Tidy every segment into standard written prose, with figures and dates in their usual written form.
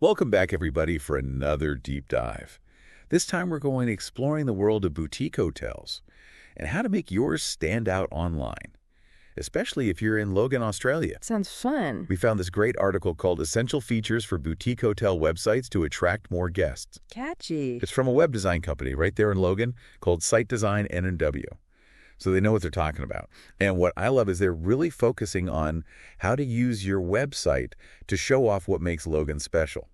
Welcome back, everybody, for another deep dive. This time we're going exploring the world of boutique hotels and how to make yours stand out online, especially if you're in Logan, Australia. Sounds fun. We found this great article called Essential Features for Boutique Hotel Websites to Attract More Guests. Catchy. It's from a web design company right there in Logan called Site Design N&W. So they know what they're talking about. And what I love is they're really focusing on how to use your website to show off what makes Logan special.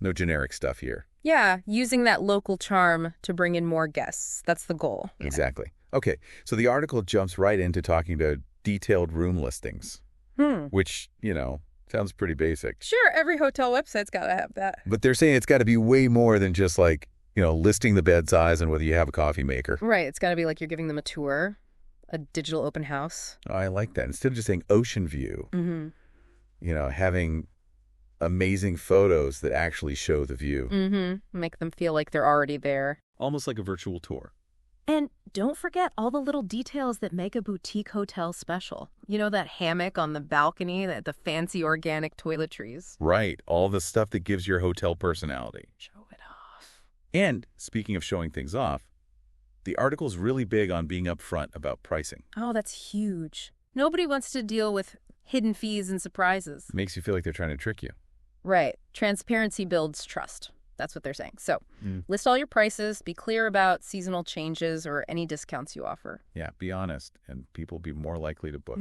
No generic stuff here. Yeah, using that local charm to bring in more guests. That's the goal. Exactly. Okay, so the article jumps right into talking to detailed room listings, which, sounds pretty basic. Sure, every hotel website's got to have that. But they're saying it's got to be way more than just like, listing the bed size and whether you have a coffee maker. Right, it's got to be like you're giving them a tour, a digital open house. Oh, I like that. Instead of just saying ocean view, having amazing photos that actually show the view. Make them feel like they're already there. Almost like a virtual tour. And don't forget all the little details that make a boutique hotel special. You know, that hammock on the balcony, the fancy organic toiletries. Right, all the stuff that gives your hotel personality. Show it off. And speaking of showing things off, the article's really big on being upfront about pricing. Oh, that's huge. Nobody wants to deal with hidden fees and surprises. It makes you feel like they're trying to trick you. Right. Transparency builds trust. That's what they're saying. So list all your prices, be clear about seasonal changes or any discounts you offer. Yeah, be honest, and people will be more likely to book.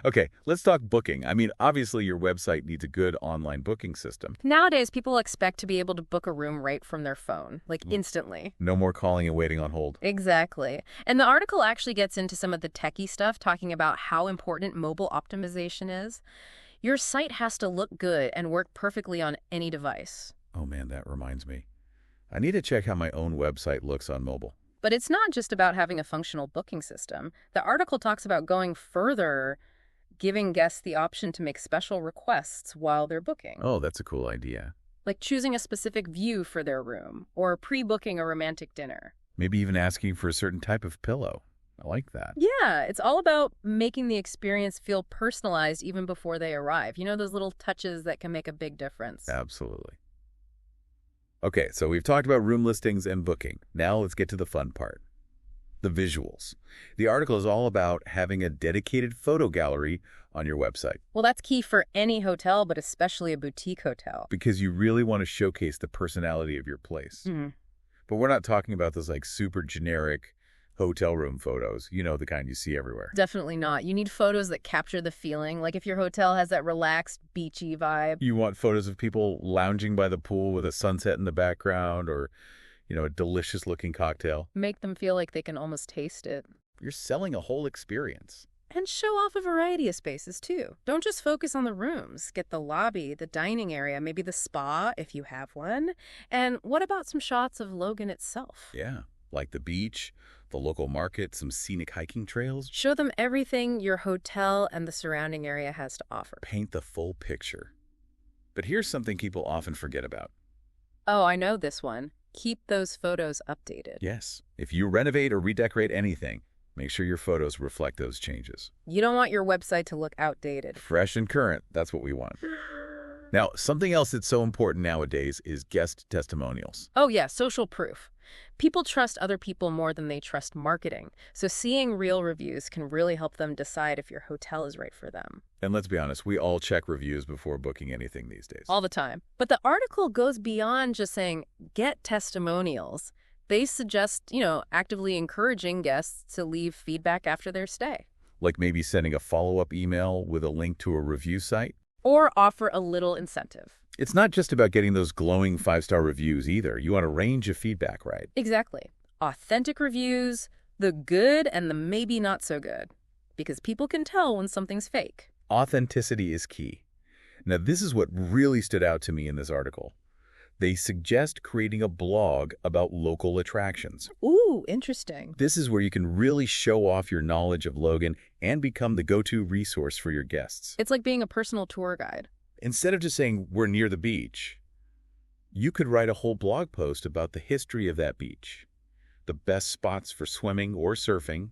Okay, let's talk booking. I mean, obviously your website needs a good online booking system. Nowadays, people expect to be able to book a room right from their phone, like instantly. No more calling and waiting on hold. Exactly. And the article actually gets into some of the techie stuff, talking about how important mobile optimization is. Your site has to look good and work perfectly on any device. Oh man, that reminds me. I need to check how my own website looks on mobile. But it's not just about having a functional booking system. The article talks about going further, giving guests the option to make special requests while they're booking. Oh, that's a cool idea. Like choosing a specific view for their room or pre-booking a romantic dinner. Maybe even asking for a certain type of pillow. I like that. Yeah, it's all about making the experience feel personalized even before they arrive. You know, those little touches that can make a big difference. Absolutely. Okay, so we've talked about room listings and booking. Now let's get to the fun part. The visuals. The article is all about having a dedicated photo gallery on your website. Well, that's key for any hotel, but especially a boutique hotel. Because you really want to showcase the personality of your place. But we're not talking about those like super generic hotel room photos, the kind you see everywhere. Definitely not. You need photos that capture the feeling, like if your hotel has that relaxed, beachy vibe. You want photos of people lounging by the pool with a sunset in the background or, a delicious-looking cocktail. Make them feel like they can almost taste it. You're selling a whole experience. And show off a variety of spaces, too. Don't just focus on the rooms. Get the lobby, the dining area, maybe the spa, if you have one. And what about some shots of Logan itself? Yeah, like the beach, the local market, some scenic hiking trails. Show them everything your hotel and the surrounding area has to offer. Paint the full picture. But here's something people often forget about. Oh, I know this one. Keep those photos updated. Yes. If you renovate or redecorate anything, make sure your photos reflect those changes. You don't want your website to look outdated. Fresh and current, that's what we want. Now, something else that's so important nowadays is guest testimonials. Oh yeah, social proof. People trust other people more than they trust marketing. So seeing real reviews can really help them decide if your hotel is right for them. And let's be honest, we all check reviews before booking anything these days. All the time. But the article goes beyond just saying, get testimonials. They suggest, actively encouraging guests to leave feedback after their stay. Like maybe sending a follow-up email with a link to a review site. Or offer a little incentive. It's not just about getting those glowing 5-star reviews either. You want a range of feedback, right? Exactly. Authentic reviews, the good and the maybe not so good. Because people can tell when something's fake. Authenticity is key. Now, this is what really stood out to me in this article. They suggest creating a blog about local attractions. Ooh, interesting. This is where you can really show off your knowledge of Logan and become the go-to resource for your guests. It's like being a personal tour guide. Instead of just saying, we're near the beach, you could write a whole blog post about the history of that beach, the best spots for swimming or surfing,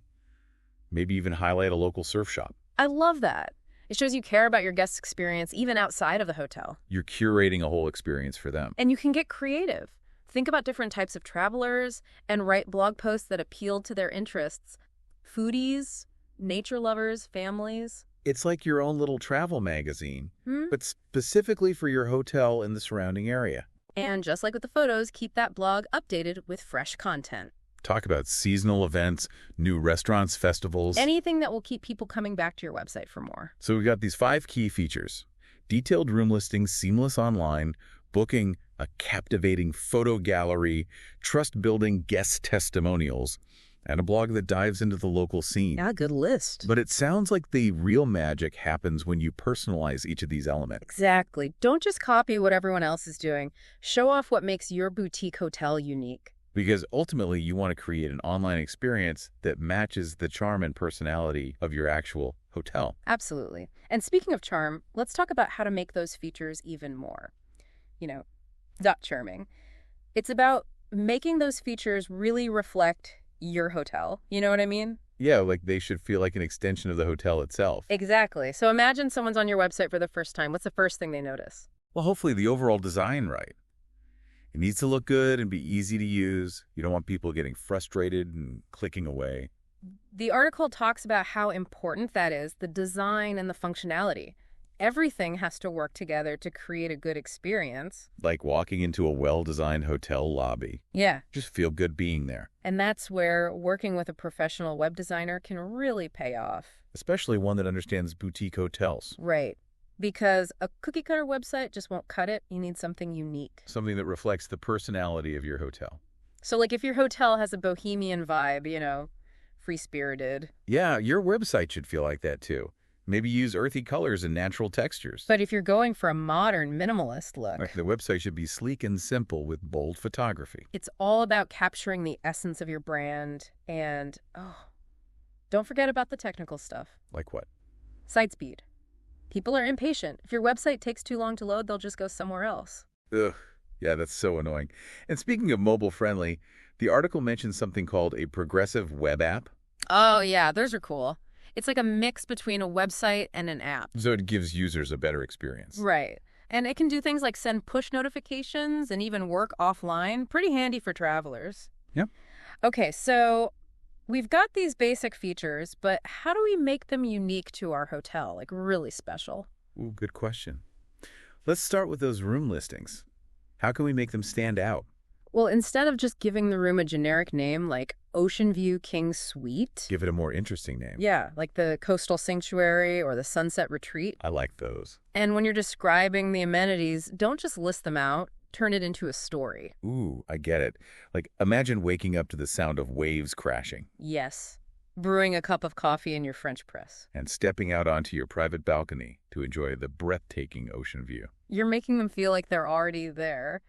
maybe even highlight a local surf shop. I love that. It shows you care about your guest's experience even outside of the hotel. You're curating a whole experience for them. And you can get creative. Think about different types of travelers and write blog posts that appeal to their interests. Foodies, nature lovers, families. It's like your own little travel magazine, but specifically for your hotel in the surrounding area. And just like with the photos, keep that blog updated with fresh content. Talk about seasonal events, new restaurants, festivals. Anything that will keep people coming back to your website for more. So we've got these 5 key features: detailed room listings, seamless online, booking, a captivating photo gallery, trust-building guest testimonials, and a blog that dives into the local scene. Yeah, good list. But it sounds like the real magic happens when you personalize each of these elements. Exactly. Don't just copy what everyone else is doing. Show off what makes your boutique hotel unique. Because ultimately, you want to create an online experience that matches the charm and personality of your actual hotel. Absolutely. And speaking of charm, let's talk about how to make those features even more, charming. It's about making those features really reflect your hotel. You know what I mean? Yeah, like they should feel like an extension of the hotel itself. Exactly. So imagine someone's on your website for the first time. What's the first thing they notice? Well, hopefully the overall design right. It needs to look good and be easy to use. You don't want people getting frustrated and clicking away. The article talks about how important that is, the design and the functionality. Everything has to work together to create a good experience. Like walking into a well-designed hotel lobby. Yeah. Just feel good being there. And that's where working with a professional web designer can really pay off. Especially one that understands boutique hotels. Right. Because a cookie-cutter website just won't cut it. You need something unique. Something that reflects the personality of your hotel. So like if your hotel has a bohemian vibe, free-spirited. Yeah, your website should feel like that too. Maybe use earthy colors and natural textures. But if you're going for a modern, minimalist look, Like the website should be sleek and simple with bold photography. it's all about capturing the essence of your brand and, don't forget about the technical stuff. Like what? Site speed. People are impatient. If your website takes too long to load, they'll just go somewhere else. Ugh, yeah, that's so annoying. And speaking of mobile-friendly, the article mentions something called a progressive web app. Oh, yeah, those are cool. It's like a mix between a website and an app. So it gives users a better experience. Right. And it can do things like send push notifications and even work offline. Pretty handy for travelers. Yep. Okay, so we've got these basic features, but how do we make them unique to our hotel, like really special? Ooh, good question. Let's start with those room listings. How can we make them stand out? Well, instead of just giving the room a generic name like Ocean View King Suite. Give it a more interesting name. Yeah, like the Coastal Sanctuary or the Sunset Retreat. I like those. And when you're describing the amenities, don't just list them out. Turn it into a story. Ooh, I get it. Like, imagine waking up to the sound of waves crashing. Yes. Brewing a cup of coffee in your French press. And stepping out onto your private balcony to enjoy the breathtaking ocean view. You're making them feel like they're already there.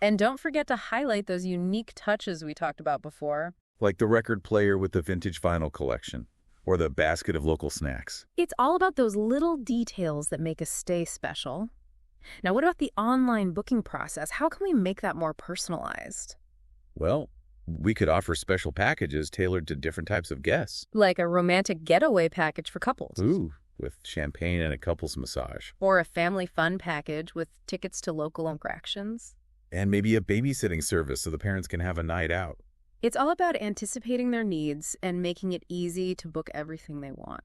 And don't forget to highlight those unique touches we talked about before. Like the record player with the vintage vinyl collection, or the basket of local snacks. It's all about those little details that make a stay special. Now, what about the online booking process? How can we make that more personalized? Well, we could offer special packages tailored to different types of guests. Like a romantic getaway package for couples. Ooh, with champagne and a couple's massage. Or a family fun package with tickets to local attractions. And maybe a babysitting service so the parents can have a night out. It's all about anticipating their needs and making it easy to book everything they want.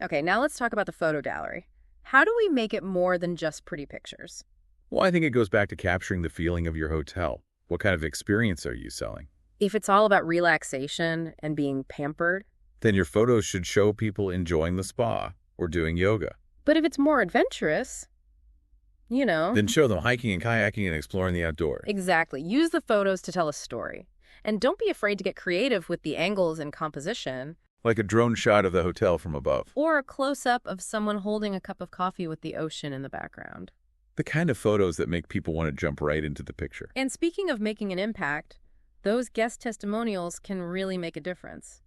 Okay, now let's talk about the photo gallery. How do we make it more than just pretty pictures? Well, I think it goes back to capturing the feeling of your hotel. What kind of experience are you selling? If it's all about relaxation and being pampered. Then your photos should show people enjoying the spa or doing yoga. But if it's more adventurous, Then show them hiking and kayaking and exploring the outdoors. Exactly. Use the photos to tell a story. And don't be afraid to get creative with the angles and composition. Like a drone shot of the hotel from above. Or a close-up of someone holding a cup of coffee with the ocean in the background. The kind of photos that make people want to jump right into the picture. And speaking of making an impact, those guest testimonials can really make a difference.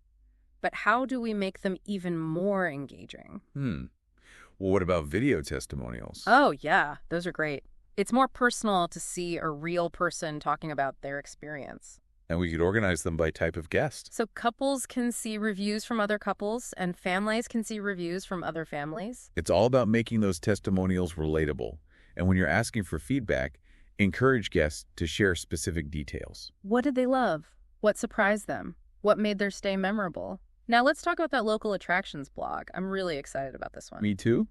But how do we make them even more engaging? Well, what about video testimonials? Oh, yeah, those are great. It's more personal to see a real person talking about their experience. And we could organize them by type of guest. So couples can see reviews from other couples, and families can see reviews from other families. It's all about making those testimonials relatable. And when you're asking for feedback, encourage guests to share specific details. What did they love? What surprised them? What made their stay memorable? Now let's talk about that local attractions blog. I'm really excited about this one. Me too.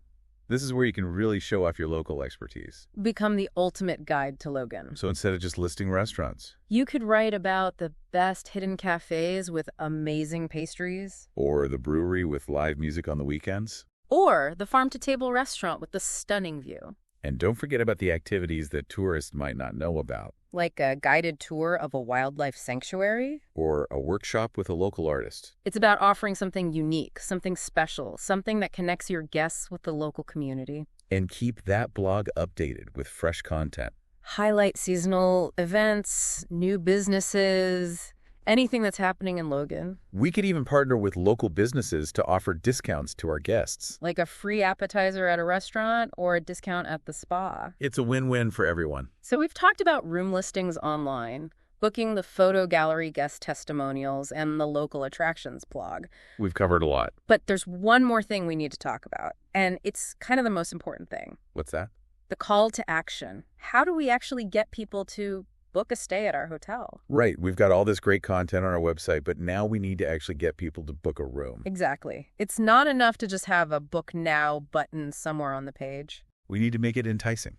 This is where you can really show off your local expertise. Become the ultimate guide to Logan. So instead of just listing restaurants. You could write about the best hidden cafes with amazing pastries. Or the brewery with live music on the weekends. Or the farm-to-table restaurant with the stunning view. And don't forget about the activities that tourists might not know about. Like a guided tour of a wildlife sanctuary. Or a workshop with a local artist. It's about offering something unique, something special, something that connects your guests with the local community. And keep that blog updated with fresh content. Highlight seasonal events, new businesses, anything that's happening in Logan. We could even partner with local businesses to offer discounts to our guests. Like a free appetizer at a restaurant or a discount at the spa. It's a win-win for everyone. So we've talked about room listings online, booking the photo gallery guest testimonials, and the local attractions blog. We've covered a lot. But there's one more thing we need to talk about, and it's kind of the most important thing. What's that? The call to action. How do we actually get people to book a stay at our hotel? Right. We've got all this great content on our website, but now we need to actually get people to book a room. Exactly. It's not enough to just have a book now button somewhere on the page. We need to make it enticing,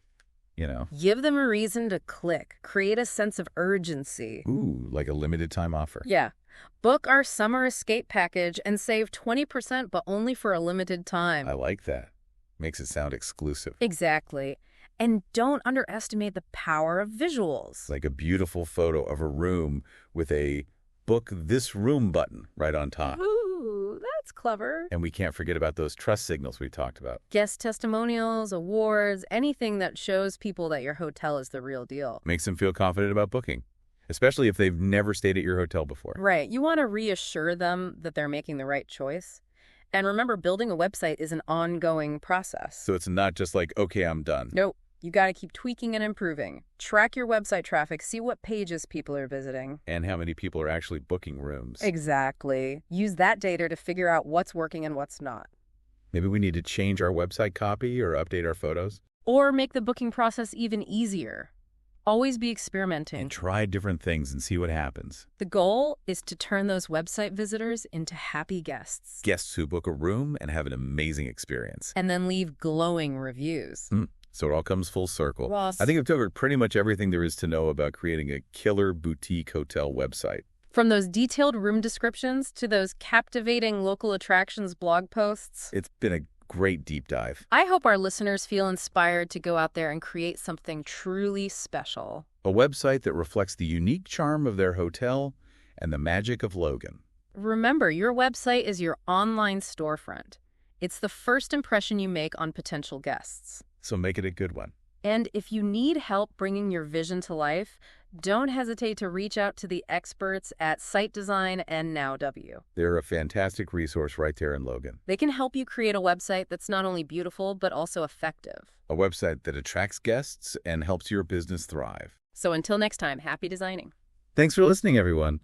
Give them a reason to click. Create a sense of urgency. Ooh, like a limited time offer. Yeah. Book our summer escape package and save 20%, but only for a limited time. I like that. Makes it sound exclusive. Exactly. And don't underestimate the power of visuals. Like a beautiful photo of a room with a book this room button right on top. Ooh, that's clever. And we can't forget about those trust signals we talked about. Guest testimonials, awards, anything that shows people that your hotel is the real deal. Makes them feel confident about booking, especially if they've never stayed at your hotel before. Right. You want to reassure them that they're making the right choice. And remember, building a website is an ongoing process. So it's not just like, okay, I'm done. Nope. You got to keep tweaking and improving. Track your website traffic, see what pages people are visiting. And how many people are actually booking rooms. Exactly. Use that data to figure out what's working and what's not. Maybe we need to change our website copy or update our photos. Or make the booking process even easier. Always be experimenting. And try different things and see what happens. The goal is to turn those website visitors into happy guests. Guests who book a room and have an amazing experience. And then leave glowing reviews. So it all comes full circle. Ross. I think I've covered pretty much everything there is to know about creating a killer boutique hotel website. From those detailed room descriptions to those captivating local attractions blog posts. It's been a great deep dive. I hope our listeners feel inspired to go out there and create something truly special. A website that reflects the unique charm of their hotel and the magic of Logan. Remember, your website is your online storefront. It's the first impression you make on potential guests. So make it a good one. And if you need help bringing your vision to life, don't hesitate to reach out to the experts at Site Design and NowW. They're a fantastic resource right there in Logan. They can help you create a website that's not only beautiful, but also effective. A website that attracts guests and helps your business thrive. So until next time, happy designing. Thanks for listening, everyone.